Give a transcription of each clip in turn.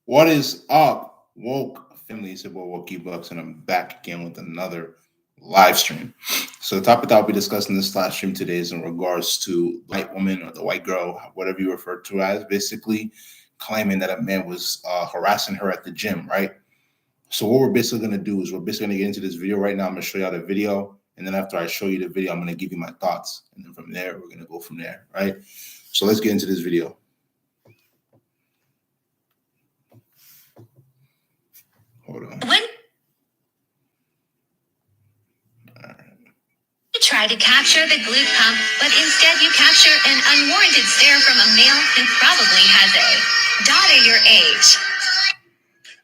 What is up, woke family? It's your boy Wokey Bucks, and I'm back again with another live stream. So the topic that I'll be discussing this live stream today is in regards to the white woman or the white girl, whatever you refer to as, basically claiming that a man was harassing her at the gym, right? So what we're basically going to do is we're basically going to get into this video right now. I'm going to show you the video, and then after I show you the video, I'm going to give you my thoughts, and then from there we're going to go from there, right? So let's get into this video. Hold on. When you try to capture the glute pump, but instead you capture an unwarranted stare from a male who probably has a daughter your age.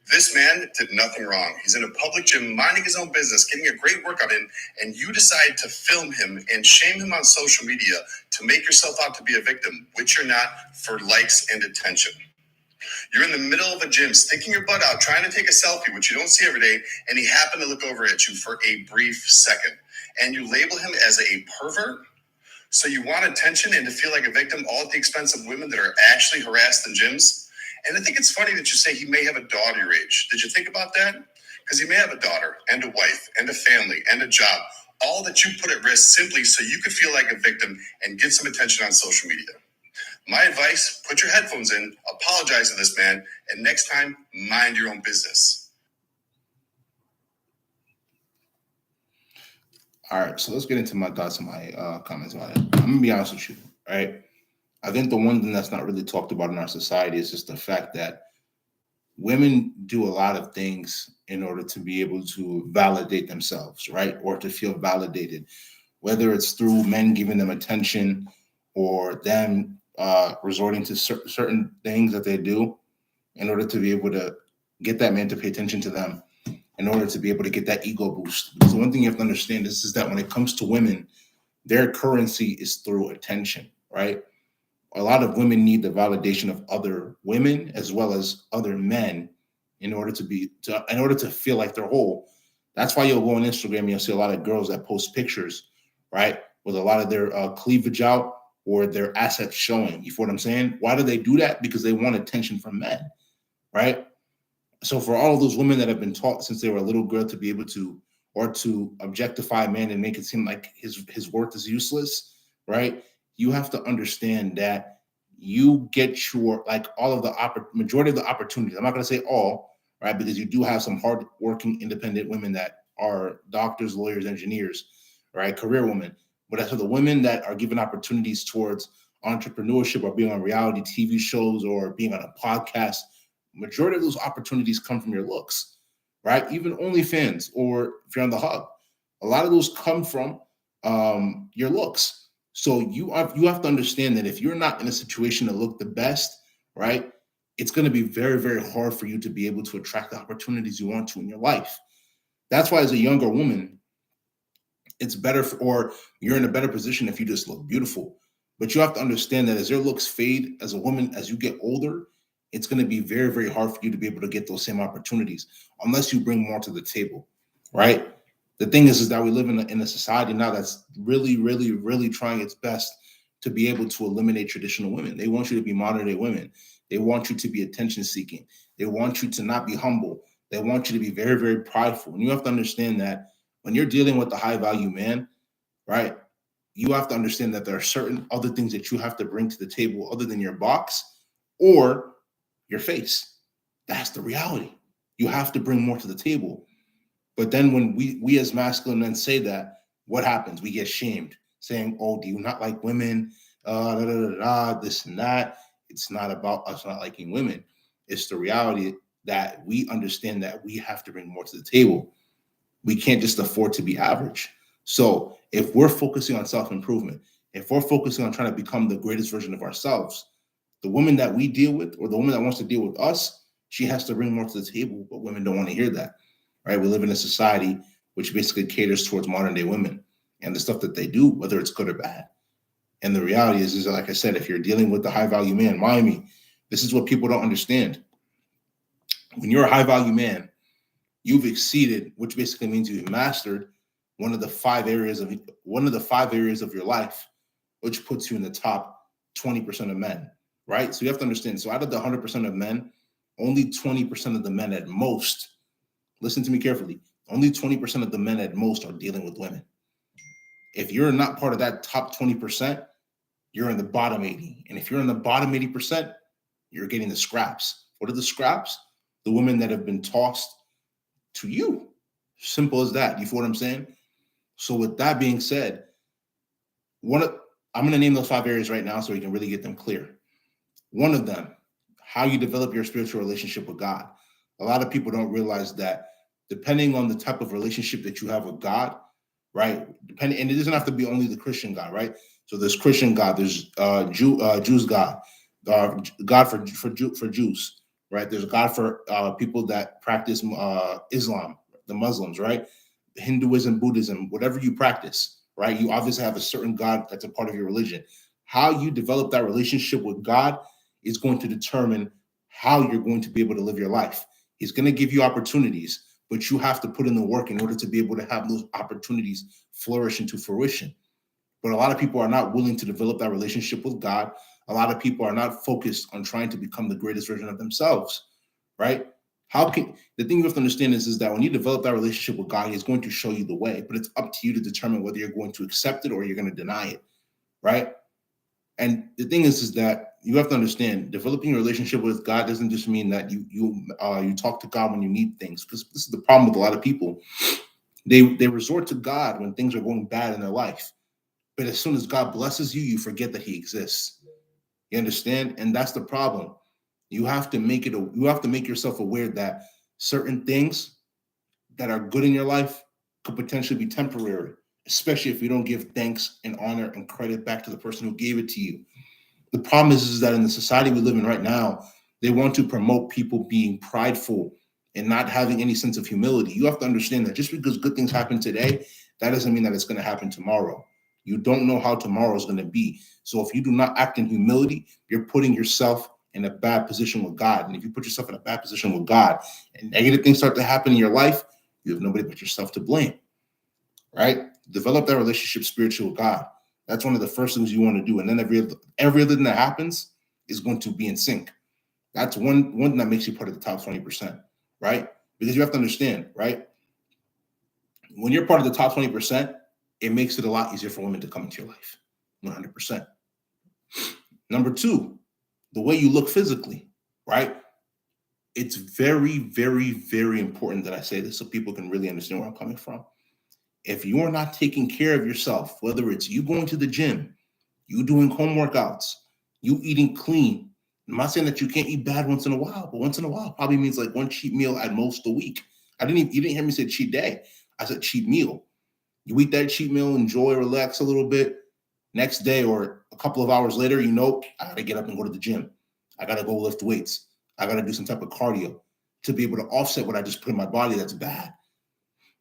This man did nothing wrong. He's in a public gym, minding his own business, getting a great workout in, and you decide to film him and shame him on social media to make yourself out to be a victim, which you're not, for likes and attention. You're in the middle of a gym, sticking your butt out, trying to take a selfie, which you don't see every day, and he happened to look over at you for a brief second. And you label him as a pervert? So you want attention and to feel like a victim, all at the expense of women that are actually harassed in gyms? And I think it's funny that you say he may have a daughter your age. Did you think about that? Because he may have a daughter and a wife and a family and a job, all that you put at risk simply so you could feel like a victim and get some attention on social media. My advice, put your headphones in, apologize to this man, and next time, mind your own business. All right, so let's get into my thoughts and my comments about it. I'm gonna be honest with you, right? I think the one thing that's not really talked about in our society is just the fact that women do a lot of things in order to be able to validate themselves, right? Or to feel validated, whether it's through men giving them attention or them resorting to certain things that they do in order to be able to get that man to pay attention to them, in order to be able to get that ego boost. Because the one thing you have to understand is that when it comes to women, their currency is through attention, right? A lot of women need the validation of other women as well as other men in order to feel like they're whole. That's why you'll go on Instagram and you'll see a lot of girls that post pictures, right, with a lot of their cleavage out or their assets showing. You feel what I'm saying? Why do they do that? Because they want attention from men, right? So for all of those women that have been taught since they were a little girl to be able to or to objectify a man and make it seem like his worth is useless, right? You have to understand that you get your like all of the majority of the opportunities. I'm not going to say all, right? Because you do have some hardworking independent women that are doctors, lawyers, engineers, right? Career women. But as for the women that are given opportunities towards entrepreneurship or being on reality TV shows or being on a podcast, majority of those opportunities come from your looks, right? Even OnlyFans or if you're on the hub, a lot of those come from your looks. So you have to understand that if you're not in a situation to look the best, right, it's going to be very, very hard for you to be able to attract the opportunities you want to in your life. That's why as a younger woman, it's better or you're in a better position if you just look beautiful. But you have to understand that as your looks fade as a woman, as you get older, it's going to be very, very hard for you to be able to get those same opportunities unless you bring more to the table, right? The thing is that we live in a society now that's really, really, really trying its best to be able to eliminate traditional women. They want you to be modern day women. They want you to be attention seeking. They want you to not be humble. They want you to be very, very prideful. And you have to understand that when you're dealing with a high value man, right, you have to understand that there are certain other things that you have to bring to the table other than your box or your face. That's the reality. You have to bring more to the table. But then when we as masculine men say that, what happens? We get shamed, saying, "Oh, do you not like women? This and that." It's not about us not liking women. It's the reality that we understand that we have to bring more to the table. We can't just afford to be average. So if we're focusing on self-improvement, if we're focusing on trying to become the greatest version of ourselves, the woman that we deal with or the woman that wants to deal with us, she has to bring more to the table, but women don't want to hear that, right? We live in a society which basically caters towards modern day women and the stuff that they do, whether it's good or bad. And the reality is that, like I said, if you're dealing with the high value man, mind me, this is what people don't understand. When you're a high value man, you've exceeded, which basically means you've mastered one of the five areas of your life, which puts you in the top 20% of men, right? So you have to understand. So out of the 100% of men, only 20% of the men at most, listen to me carefully, only 20% of the men at most are dealing with women. If you're not part of that top 20%, you're in the bottom 80. And if you're in the bottom 80%, you're getting the scraps. What are the scraps? The women that have been tossed to you. Simple as that. You feel what I'm saying? So with that being said, I'm going to name those 5 areas right now so we can really get them clear. One of them, how you develop your spiritual relationship with God. A lot of people don't realize that depending on the type of relationship that you have with God, right? And it doesn't have to be only the Christian God, right? So there's Christian God, there's Jews God, God for Jews, right? There's God for people that practice Islam, the Muslims, right? Hinduism, Buddhism, whatever you practice, right? You obviously have a certain God that's a part of your religion. How you develop that relationship with God is going to determine how you're going to be able to live your life. He's going to give you opportunities, but you have to put in the work in order to be able to have those opportunities flourish into fruition. But a lot of people are not willing to develop that relationship with God. A lot of people are not focused on trying to become the greatest version of themselves, right? The thing you have to understand is that when you develop that relationship with God, He's going to show you the way, but it's up to you to determine whether you're going to accept it or you're going to deny it, right? And the thing is that you have to understand, developing a relationship with God doesn't just mean that you talk to God when you need things, because this is the problem with a lot of people. They resort to God when things are going bad in their life, but as soon as God blesses you, you forget that He exists. You understand? And that's the problem. You have to make yourself aware that certain things that are good in your life could potentially be temporary, especially if you don't give thanks and honor and credit back to the person who gave it to you. The problem is that in the society we live in right now, they want to promote people being prideful and not having any sense of humility. You have to understand that just because good things happen today, that doesn't mean that it's going to happen tomorrow. You don't know how tomorrow is going to be. So if you do not act in humility, you're putting yourself in a bad position with God. And if you put yourself in a bad position with God and negative things start to happen in your life, you have nobody but yourself to blame, right? Develop that relationship spiritually with God. That's one of the first things you want to do. And then every other thing that happens is going to be in sync. That's one thing that makes you part of the top 20%, right? Because you have to understand, right? When you're part of the top 20%, it makes it a lot easier for women to come into your life, 100%. Number 2, the way you look physically, right? It's very, very, very important that I say this so people can really understand where I'm coming from. If you're not taking care of yourself, whether it's you going to the gym, you doing home workouts, you eating clean. I'm not saying that you can't eat bad once in a while, but once in a while probably means like one cheat meal at most a week. You didn't hear me say cheat day. I said cheat meal. You eat that cheat meal, enjoy, relax a little bit. Next day or a couple of hours later, I got to get up and go to the gym. I got to go lift weights. I got to do some type of cardio to be able to offset what I just put in my body that's bad.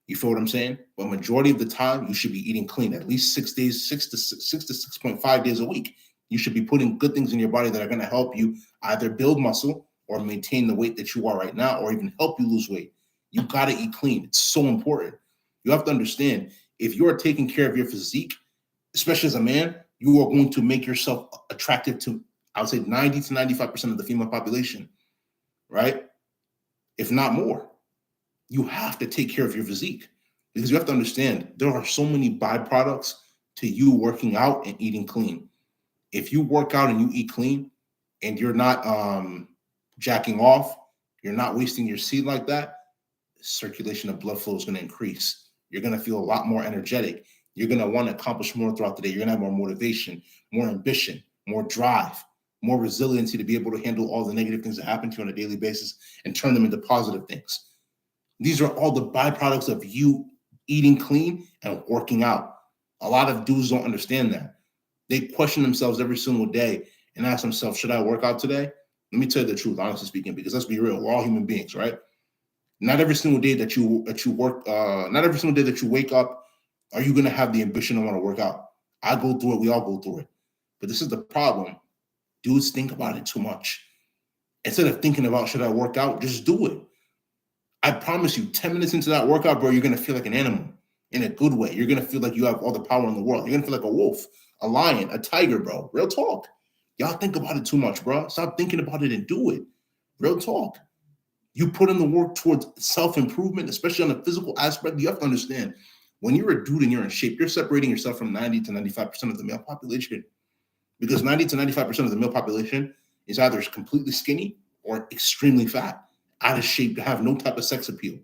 You feel what I'm saying? But majority of the time, you should be eating clean at least 6 days, 6 to 6.5 days a week. You should be putting good things in your body that are going to help you either build muscle or maintain the weight that you are right now, or even help you lose weight. You got to eat clean. It's so important. You have to understand, if you are taking care of your physique, especially as a man, you are going to make yourself attractive to, I would say, 90 to 95% of the female population, right? If not more. You have to take care of your physique, because you have to understand there are so many byproducts to you working out and eating clean. If you work out and you eat clean and you're not jacking off, you're not wasting your seed like that, circulation of blood flow is going to increase. You're going to feel a lot more energetic. You're going to want to accomplish more throughout the day. You're going to have more motivation, more ambition, more drive, more resiliency to be able to handle all the negative things that happen to you on a daily basis and turn them into positive things. These are all the byproducts of you eating clean and working out. A lot of dudes don't understand that. They question themselves every single day and ask themselves, should I work out today? Let me tell you the truth, honestly speaking, because let's be real, we're all human beings, right? Not every single day that you work, not every single day that you wake up, are you going to have the ambition to want to work out? I go through it. We all go through it. But this is the problem. Dudes think about it too much. Instead of thinking about, should I work out? Just do it. I promise you, 10 minutes into that workout, bro, you're going to feel like an animal in a good way. You're going to feel like you have all the power in the world. You're going to feel like a wolf, a lion, a tiger, bro. Real talk. Y'all think about it too much, bro. Stop thinking about it and do it. Real talk. You put in the work towards self-improvement, especially on the physical aspect. You have to understand, when you're a dude and you're in shape, you're separating yourself from 90 to 95% of the male population. Because 90 to 95% of the male population is either completely skinny or extremely fat, out of shape, to have no type of sex appeal.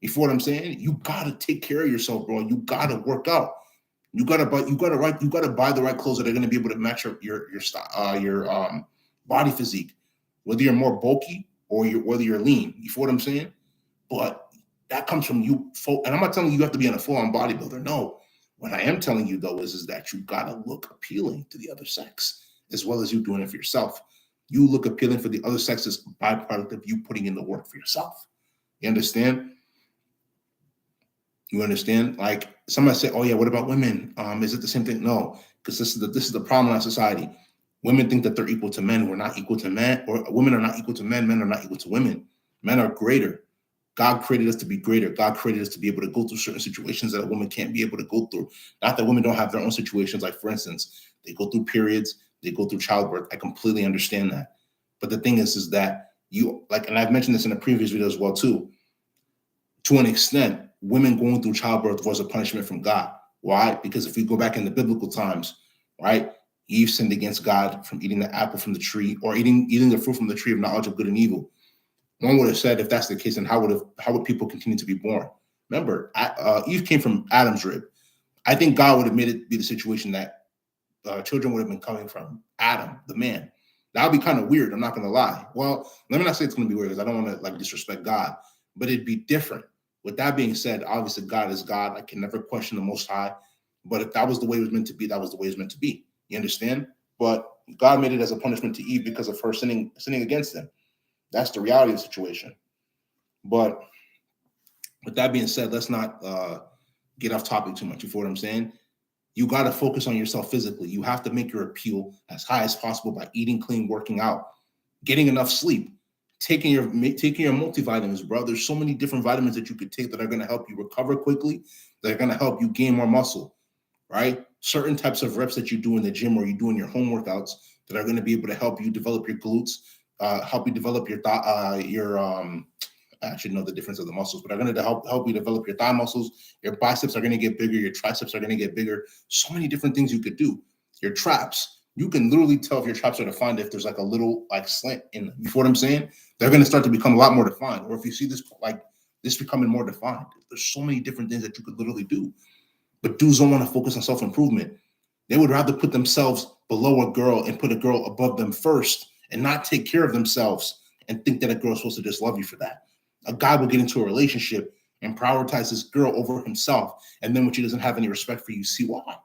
You feel what I'm saying? You gotta take care of yourself, bro. You gotta work out. You gotta buy the right clothes that are gonna be able to match your body physique, whether you're more bulky or whether you're lean. You feel what I'm saying? But that comes from you. And I'm not telling you have to be a full-on bodybuilder. No. What I am telling you though is that you gotta look appealing to the other sex, as well as you doing it for yourself. You look appealing for the other sex as a byproduct of you putting in the work for yourself. You understand? You understand? Like somebody said, "Oh yeah, what about women? Is it the same thing?" No, because this is the problem in our society. Women think that they're equal to men. We're not equal to men, or women are not equal to men. Men are not equal to women. Men are greater. God created us to be greater. God created us to be able to go through certain situations that a woman can't be able to go through. Not that women don't have their own situations. Like for instance, they go through periods, they go through childbirth. I completely understand that. But the thing is that you like, and I've mentioned this in a previous video as well too. To an extent, women going through childbirth was a punishment from God. Why? Because if we go back in the biblical times, right? Eve sinned against God from eating the apple from the tree, or eating the fruit from the tree of knowledge of good and evil. One would have said, if that's the case, then how would people continue to be born? Remember, Eve came from Adam's rib. I think God would have made it be the situation that children would have been coming from Adam, the man. That would be kind of weird. I'm not going to lie. Well, let me not say it's going to be weird because I don't want to like disrespect God, but it'd be different. With that being said, obviously God is God. I can never question the Most High. But if that was the way it was meant to be, that was the way it was meant to be. You understand? But God made it as a punishment to Eve because of her sinning against him. That's the reality of the situation. But with that being said, let's not get off topic too much. You feel what I'm saying? You got to focus on yourself physically. You have to make your appeal as high as possible by eating clean, working out, getting enough sleep, taking your multivitamins, bro. There's so many different vitamins that you could take that are going to help you recover quickly, that are going to help you gain more muscle, right? Certain types of reps that you do in the gym or you do in your home workouts that are going to be able to help you develop your glutes, help you develop your I should know the difference of the muscles, but are going to help you develop your thigh muscles. Your biceps are going to get bigger. Your triceps are going to get bigger. So many different things you could do. Your traps, you can literally tell if your traps are defined if there's like a little like slant in them. You feel what I'm saying? They're going to start to become a lot more defined. Or if you see this like this becoming more defined, there's so many different things that you could literally do. But dudes don't want to focus on self-improvement. They would rather put themselves below a girl and put a girl above them first and not take care of themselves and think that a girl's supposed to just love you for that. A guy will get into a relationship and prioritize this girl over himself. And then when she doesn't have any respect for you, see why.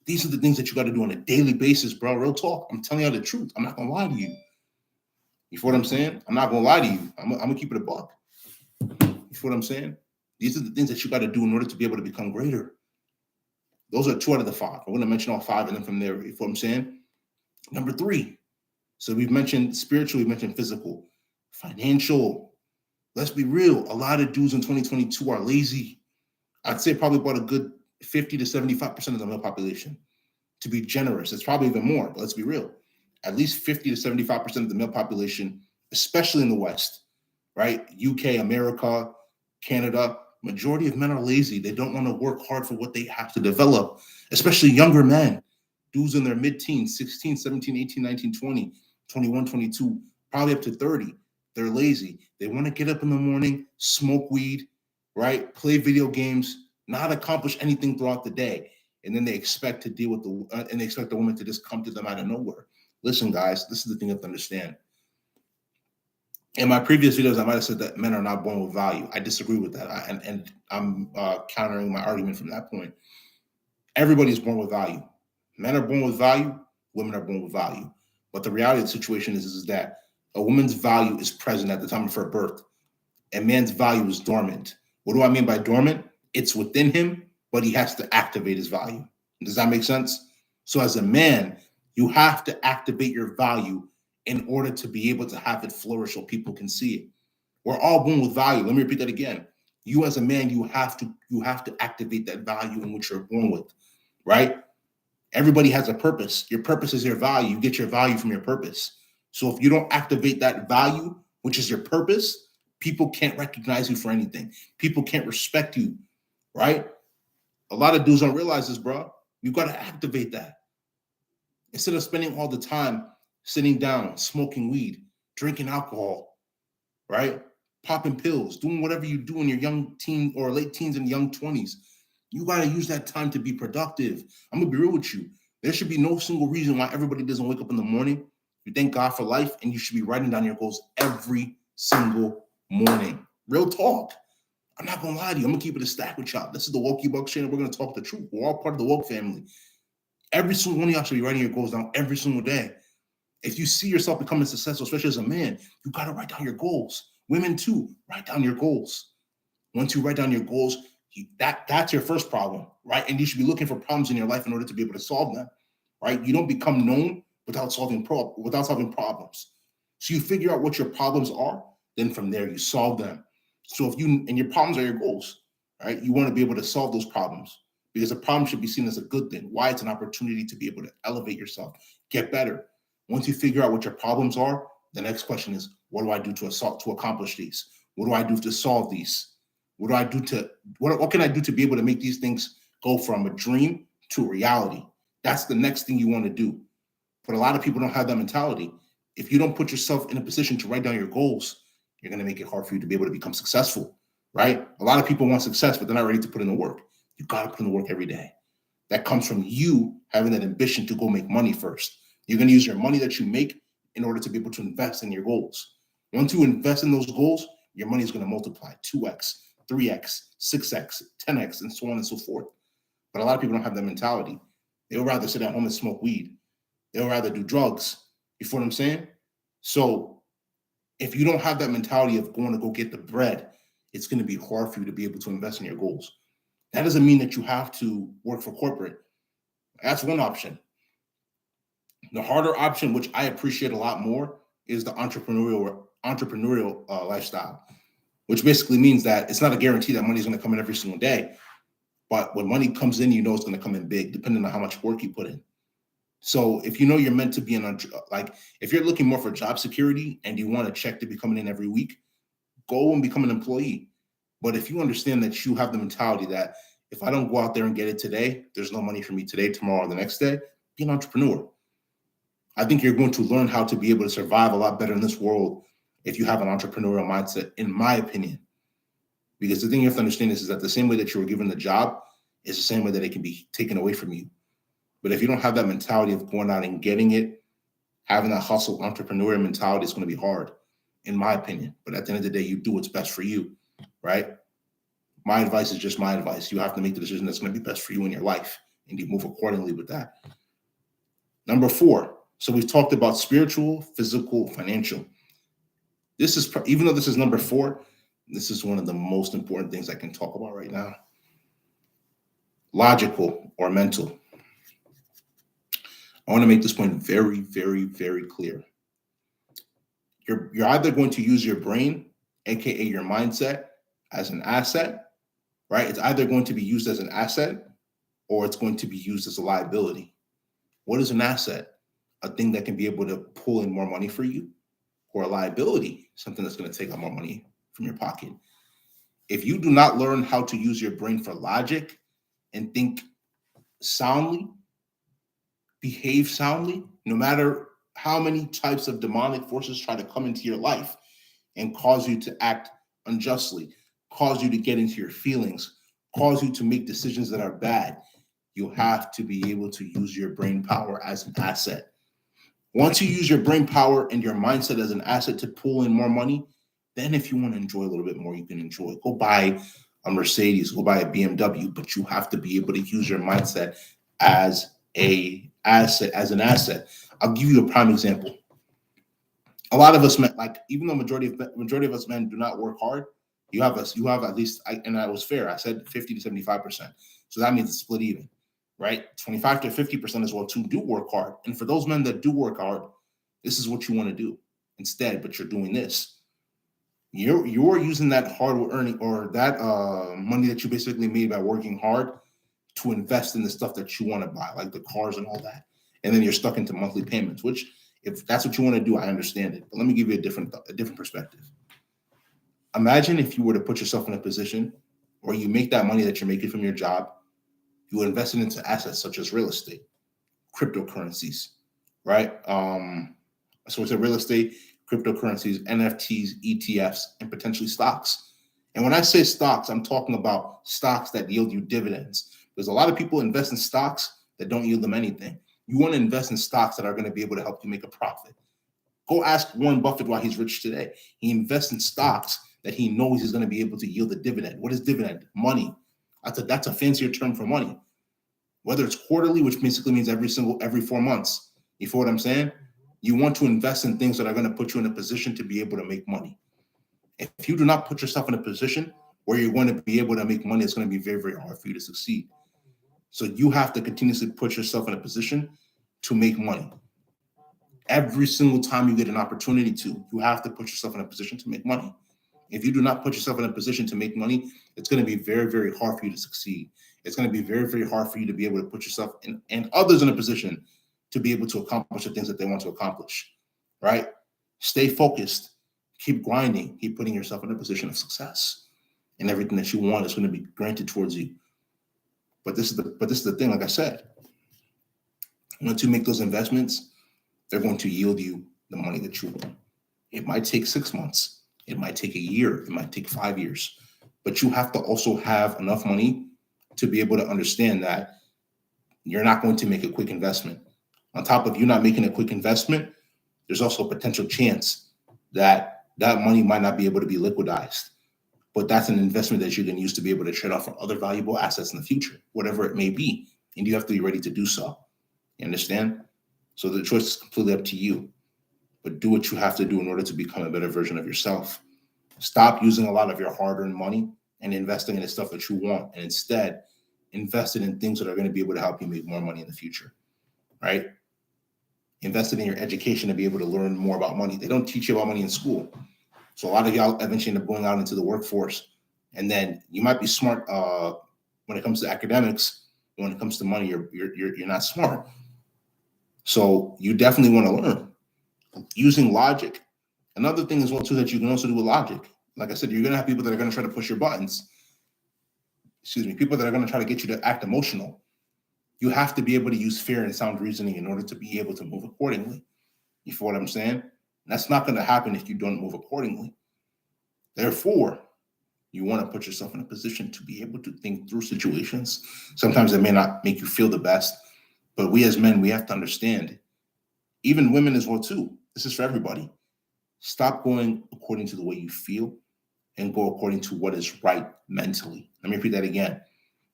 These are the things that you got to do on a daily basis, bro. Real talk. I'm telling you the truth. I'm not going to lie to you. You feel what I'm saying? I'm not going to lie to you. I'm going to keep it a buck. You feel what I'm saying? These are the things that you got to do in order to be able to become greater. Those are 2 out of the 5. I'm going to mention all 5 and then from there, you feel what I'm saying? Number 3. So we've mentioned spiritual, we've mentioned physical, financial. Let's be real. A lot of dudes in 2022 are lazy. I'd say probably about a good 50 to 75% of the male population. To be generous, it's probably even more, but let's be real. At least 50 to 75% of the male population, especially in the West, right? UK, America, Canada, majority of men are lazy. They don't want to work hard for what they have to develop, especially younger men. Dudes in their mid-teens, 16, 17, 18, 19, 20, 21, 22, probably up to 30. They're lazy. They want to get up in the morning, smoke weed, right? Play video games, not accomplish anything throughout the day. And then they expect to deal with and they expect the woman to just come to them out of nowhere. Listen, guys, this is the thing you have to understand. In my previous videos, I might have said that men are not born with value. I disagree with that. And I'm countering my argument from that point. Everybody's born with value. Men are born with value. Women are born with value. But the reality of the situation is that a woman's value is present at the time of her birth. And man's value is dormant. What do I mean by dormant? It's within him, but he has to activate his value. Does that make sense? So as a man, you have to activate your value in order to be able to have it flourish so people can see it. We're all born with value. Let me repeat that again. You as a man, you have to activate that value in which you're born with, right? Everybody has a purpose. Your purpose is your value. You get your value from your purpose. So if you don't activate that value, which is your purpose, people can't recognize you for anything. People can't respect you, right? A lot of dudes don't realize this, bro. You got to activate that. Instead of spending all the time sitting down, smoking weed, drinking alcohol, right? Popping pills, doing whatever you do in your young teen or late teens and young 20s. You got to use that time to be productive. I'm going to be real with you. There should be no single reason why everybody doesn't wake up in the morning. You thank God for life, and you should be writing down your goals every single morning. Real talk. I'm not going to lie to you. I'm going to keep it a stack with y'all. This is the Wokey Buck channel. We're going to talk the truth. We're all part of the woke family. Every single one of y'all should be writing your goals down every single day. If you see yourself becoming successful, especially as a man, you got to write down your goals. Women too, write down your goals. Once you write down your goals, that's your first problem, right? And you should be looking for problems in your life in order to be able to solve them, right? You don't become known without solving problems. So you figure out what your problems are, then from there you solve them. So and your problems are your goals, right? You want to be able to solve those problems because a problem should be seen as a good thing. Why? It's an opportunity to be able to elevate yourself, get better. Once you figure out what your problems are, the next question is, what do I do to accomplish these? What do I do to solve these? What can I do to be able to make these things go from a dream to a reality? That's the next thing you want to do. But a lot of people don't have that mentality. If you don't put yourself in a position to write down your goals, you're going to make it hard for you to be able to become successful, right? A lot of people want success, but they're not ready to put in the work. You got to put in the work every day. That comes from you having that ambition to go make money first. You're going to use your money that you make in order to be able to invest in your goals. Once you invest in those goals, your money is going to multiply 2x, 3x, 6x, 10x, and so on and so forth. But a lot of people don't have that mentality. They would rather sit at home and smoke weed. They would rather do drugs. You feel what I'm saying? So if you don't have that mentality of going to go get the bread, it's going to be hard for you to be able to invest in your goals. That doesn't mean that you have to work for corporate. That's one option. The harder option, which I appreciate a lot more, is the entrepreneurial lifestyle, which basically means that it's not a guarantee that money is going to come in every single day. But when money comes in, you know it's going to come in big, depending on how much work you put in. So if you know you're meant to be if you're looking more for job security and you want a check to be coming in every week, go and become an employee. But if you understand that you have the mentality that if I don't go out there and get it today, there's no money for me today, tomorrow, or the next day, be an entrepreneur. I think you're going to learn how to be able to survive a lot better in this world if you have an entrepreneurial mindset, in my opinion. Because the thing you have to understand is that the same way that you were given the job is the same way that it can be taken away from you. But if you don't have that mentality of going out and getting it, having that hustle entrepreneurial mentality, it's going to be hard, in my opinion. But at the end of the day, you do what's best for you, right? My advice is just my advice. You have to make the decision that's going to be best for you in your life, and you move accordingly with that. Number 4. So we've talked about spiritual, physical, financial. This is, even though this is number 4, this is one of the most important things I can talk about right now. Logical or mental. I want to make this point very, very, very clear. You're either going to use your brain, aka your mindset, as an asset, right? It's either going to be used as an asset or it's going to be used as a liability. What is an asset? A thing that can be able to pull in more money for you, or a liability, something that's going to take out more money from your pocket. If you do not learn how to use your brain for logic and think soundly, behave soundly, no matter how many types of demonic forces try to come into your life and cause you to act unjustly, cause you to get into your feelings, cause you to make decisions that are bad, you have to be able to use your brain power as an asset. Once you use your brain power and your mindset as an asset to pull in more money, then if you want to enjoy a little bit more, you can enjoy it. Go buy a Mercedes, go buy a BMW, but you have to be able to use your mindset as an asset. I'll give you a prime example. A lot of us men, even though majority of us men do not work hard, you have at least, and that was fair. I said 50 to 75%. So that means it's split even. Right? 25 to 50% as well too do work hard. And for those men that do work hard, this is what you want to do instead, but you're doing this. You're using that hard earning or that money that you basically made by working hard to invest in the stuff that you want to buy, like the cars and all that. And then you're stuck into monthly payments, which If that's what you want to do, I understand it. But let me give you a different perspective. Imagine if you were to put yourself in a position where you make that money that you're making from your job, you invest it into assets such as real estate, cryptocurrencies, right? So it's a real estate, cryptocurrencies, NFTs, ETFs, and potentially stocks. And when I say stocks, I'm talking about stocks that yield you dividends. There's a lot of people invest in stocks that don't yield them anything. You want to invest in stocks that are going to be able to help you make a profit. Go ask Warren Buffett why he's rich today. He invests in stocks that he knows he's going to be able to yield a dividend. What is dividend? Money. That's a fancier term for money. Whether it's quarterly, which basically means every 4 months. You feel what I'm saying? You want to invest in things that are going to put you in a position to be able to make money. If you do not put yourself in a position where you're going to be able to make money, it's going to be very, very hard for you to succeed. So you have to continuously put yourself in a position to make money. Every single time you get an opportunity to, you have to put yourself in a position to make money. If you do not put yourself in a position to make money, it's going to be very, very hard for you to succeed. It's going to be very, very hard for you to be able to put yourself and others in a position to be able to accomplish the things that they want to accomplish, right? Stay focused, keep grinding, keep putting yourself in a position of success, and everything that you want is going to be granted towards you. But this is the thing, like I said, once you make those investments, they're going to yield you the money that you want. It might take 6 months. It might take a year. It might take 5 years. But you have to also have enough money to be able to understand that you're not going to make a quick investment. On top of you not making a quick investment, there's also a potential chance that that money might not be able to be liquidized. But that's an investment that you can use to be able to trade off for other valuable assets in the future, whatever it may be. And you have to be ready to do so. You understand? So the choice is completely up to you. But do what you have to do in order to become a better version of yourself. Stop using a lot of your hard-earned money and investing in the stuff that you want, and instead invest it in things that are going to be able to help you make more money in the future, right? Invest it in your education to be able to learn more about money. They don't teach you about money in school. So a lot of y'all eventually end up going out into the workforce, and then you might be smart when it comes to academics. When it comes to money, you're not smart. So you definitely want to learn using logic. Another thing as well too that you can also do with logic. Like I said, you're going to have people that are going to try to push your buttons. People that are going to try to get you to act emotional. You have to be able to use fair and sound reasoning in order to be able to move accordingly. You feel what I'm saying? That's not going to happen if you don't move accordingly. Therefore, you want to put yourself in a position to be able to think through situations. Sometimes it may not make you feel the best, but we as men, we have to understand, even women as well too. This is for everybody. Stop going according to the way you feel and go according to what is right mentally. Let me repeat that again.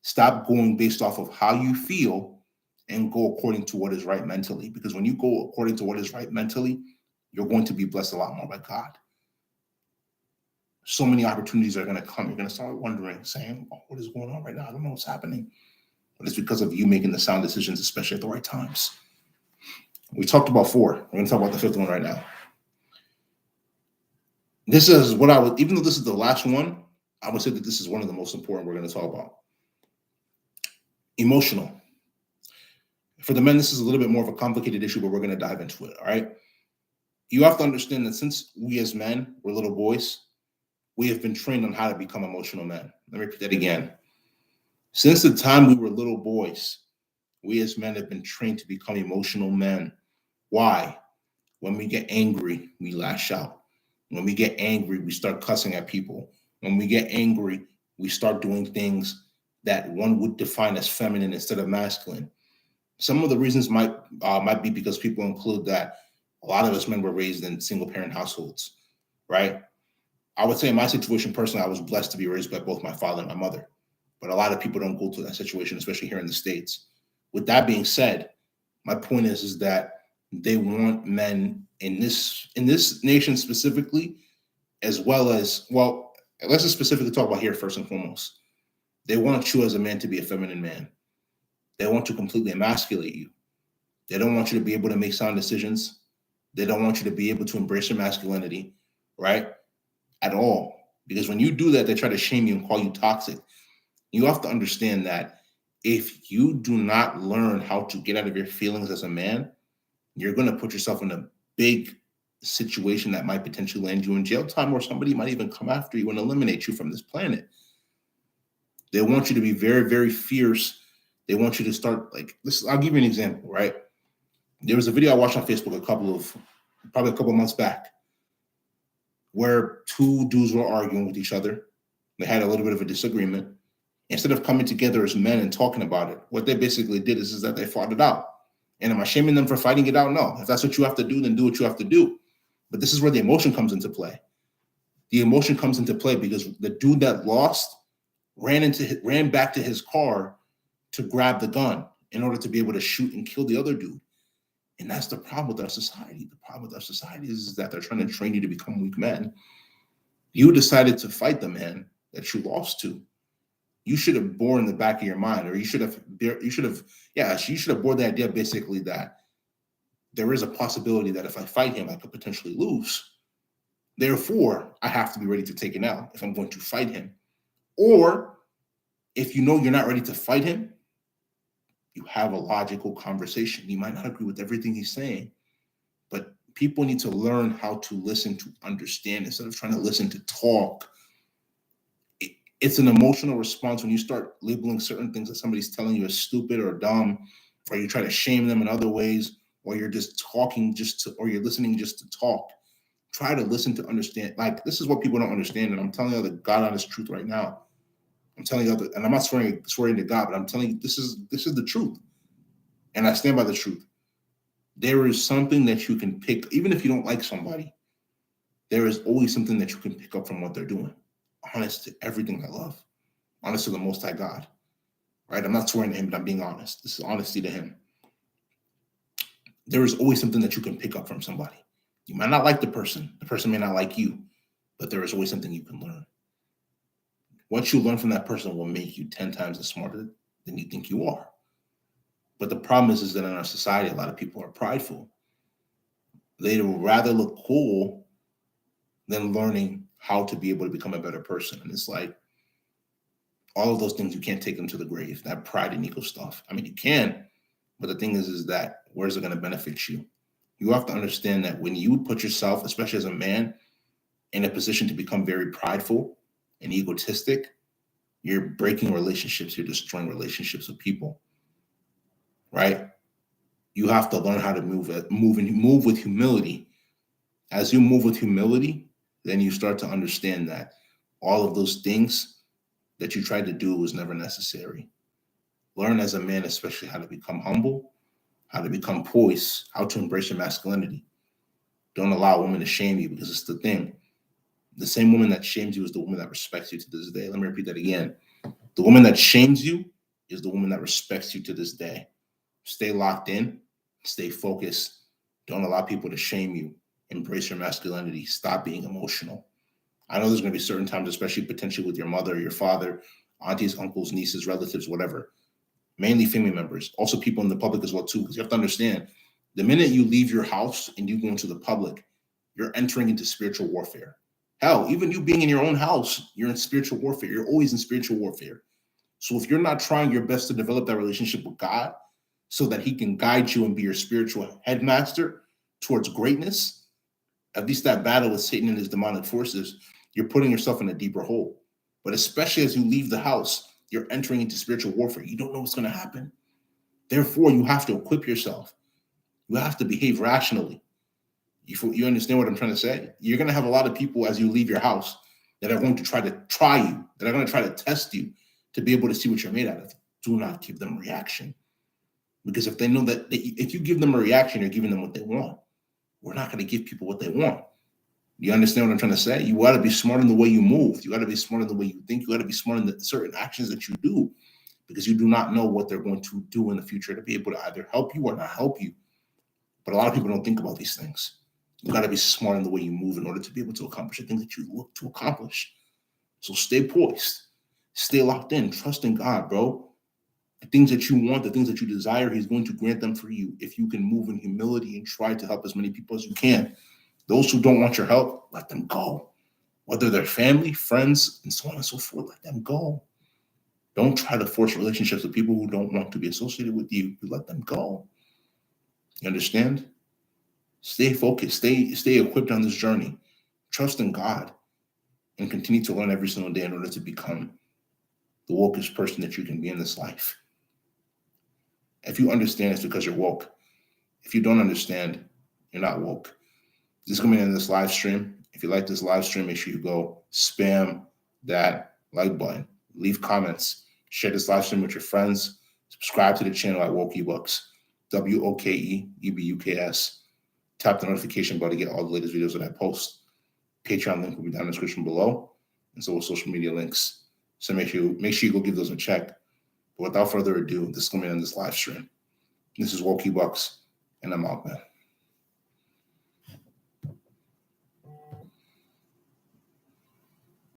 Stop going based off of how you feel and go according to what is right mentally. Because when you go according to what is right mentally, you're going to be blessed a lot more by God. So many opportunities are going to come. You're going to start wondering, saying, oh, what is going on right now? I don't know what's happening. But it's because of you making the sound decisions, especially at the right times. We talked about 4. We're going to talk about the 5th one right now. This is what I would, even though this is the last one, I would say that this is one of the most important we're going to talk about. Emotional. For the men, this is a little bit more of a complicated issue, but we're going to dive into it, all right? You have to understand that since we as men were little boys, we have been trained on how to become emotional men. Let me repeat that again. Since the time we were little boys, we as men have been trained to become emotional men. Why? When we get angry, we lash out. When we get angry, we start cussing at people. When we get angry, we start doing things that one would define as feminine instead of masculine. Some of the reasons might be because people include that a lot of us men were raised in single-parent households, right? I would say in my situation personally, I was blessed to be raised by both my father and my mother. But a lot of people don't go through that situation, especially here in the States. With that being said, my point is that they want men in this nation specifically, as well as, well, let's just specifically talk about here first and foremost. They want you as a man to be a feminine man. They want to completely emasculate you. They don't want you to be able to make sound decisions. They don't want you to be able to embrace your masculinity, right? At all. Because when you do that, they try to shame you and call you toxic. You have to understand that if you do not learn how to get out of your feelings as a man, you're going to put yourself in a big situation that might potentially land you in jail time, or somebody might even come after you and eliminate you from this planet. They want you to be very, very fierce. They want you to start like this. I'll give you an example, right? There was a video I watched on Facebook probably a couple months back, where two dudes were arguing with each other. They had a little bit of a disagreement. Instead of coming together as men and talking about it, what they basically did is that they fought it out. And am I shaming them for fighting it out? No. If that's what you have to do, then do what you have to do. But this is where the emotion comes into play. The emotion comes into play because the dude that lost ran back to his car to grab the gun in order to be able to shoot and kill the other dude. And that's the problem with our society. The problem with our society is that they're trying to train you to become weak men. You decided to fight the man that you lost to. You should have borne in the back of your mind, or you should have bored the idea basically that there is a possibility that if I fight him, I could potentially lose. Therefore, I have to be ready to take it out if I'm going to fight him. Or if you know you're not ready to fight him, you have a logical conversation. You might not agree with everything he's saying, but people need to learn how to listen to understand instead of trying to listen to talk. It's an emotional response when you start labeling certain things that somebody's telling you as stupid or dumb, or you try to shame them in other ways, or you're just talking or you're listening just to talk. Try to listen to understand. Like, this is what people don't understand, and I'm telling you the God honest truth right now. I'm telling you, and I'm not swearing to God, but I'm telling you this is the truth, and I stand by the truth. There is something that you can pick, even if you don't like somebody. There is always something that you can pick up from what they're doing. Honest to everything I love, honest to the Most High God, right? I'm not swearing to him, but I'm being honest. This is honesty to him. There is always something that you can pick up from somebody. You might not like the person may not like you, but there is always something you can learn. What you learn from that person will make you 10 times as smarter than you think you are. But the problem is that in our society, a lot of people are prideful. They would rather look cool than learning how to be able to become a better person. And it's like, all of those things, you can't take them to the grave, that pride and ego stuff. I mean, you can, but the thing is that where's it going to benefit you? You have to understand that when you put yourself, especially as a man, in a position to become very prideful and egotistic, you're breaking relationships, you're destroying relationships with people, right? You have to learn how to move with humility. As you move with humility, then you start to understand that all of those things that you tried to do was never necessary. Learn as a man, especially how to become humble, how to become poised, how to embrace your masculinity. Don't allow a woman to shame you, because it's the thing. The same woman that shames you is the woman that respects you to this day. Let me repeat that again. The woman that shames you is the woman that respects you to this day. Stay locked in, stay focused. Don't allow people to shame you. Embrace your masculinity. Stop being emotional. I know there's going to be certain times, especially potentially with your mother, your father, aunties, uncles, nieces, relatives, whatever, mainly family members, also people in the public as well too, because you have to understand, the minute you leave your house and you go into the public, you're entering into spiritual warfare. Hell, even you being in your own house, you're in spiritual warfare. You're always in spiritual warfare. So if you're not trying your best to develop that relationship with God so that he can guide you and be your spiritual headmaster towards greatness, at least that battle with Satan and his demonic forces, you're putting yourself in a deeper hole. But especially as you leave the house, you're entering into spiritual warfare. You don't know what's going to happen. Therefore, you have to equip yourself. You have to behave rationally. You understand what I'm trying to say? You're going to have a lot of people as you leave your house that are going to try you, that are going to try to test you to be able to see what you're made out of. Do not give them a reaction. Because if they know that if you give them a reaction, you're giving them what they want. We're not going to give people what they want. You understand what I'm trying to say? You got to be smart in the way you move. You got to be smart in the way you think. You got to be smart in the certain actions that you do, because you do not know what they're going to do in the future to be able to either help you or not help you. But a lot of people don't think about these things. You got to be smart in the way you move in order to be able to accomplish the things that you look to accomplish. So stay poised. Stay locked in. Trust in God, bro. The things that you want, the things that you desire, he's going to grant them for you if you can move in humility and try to help as many people as you can. Those who don't want your help, let them go. Whether they're family, friends, and so on and so forth, let them go. Don't try to force relationships with people who don't want to be associated with you. You let them go. You understand? Stay focused. Stay equipped on this journey. Trust in God and continue to learn every single day in order to become the wokest person that you can be in this life. If you understand, it's because you're woke. If you don't understand, you're not woke. This is going to be in this live stream. If you like this live stream, make sure you go spam that like button, leave comments, share this live stream with your friends, subscribe to the channel at WokeEbuks, WokeEbuks. Tap the notification bell to get all the latest videos that I post. Patreon link will be down in the description below, and so will social media links. So make sure you go give those a check. But without further ado, this is going to be on this live stream. This is WokeEbuks, and I'm out, man.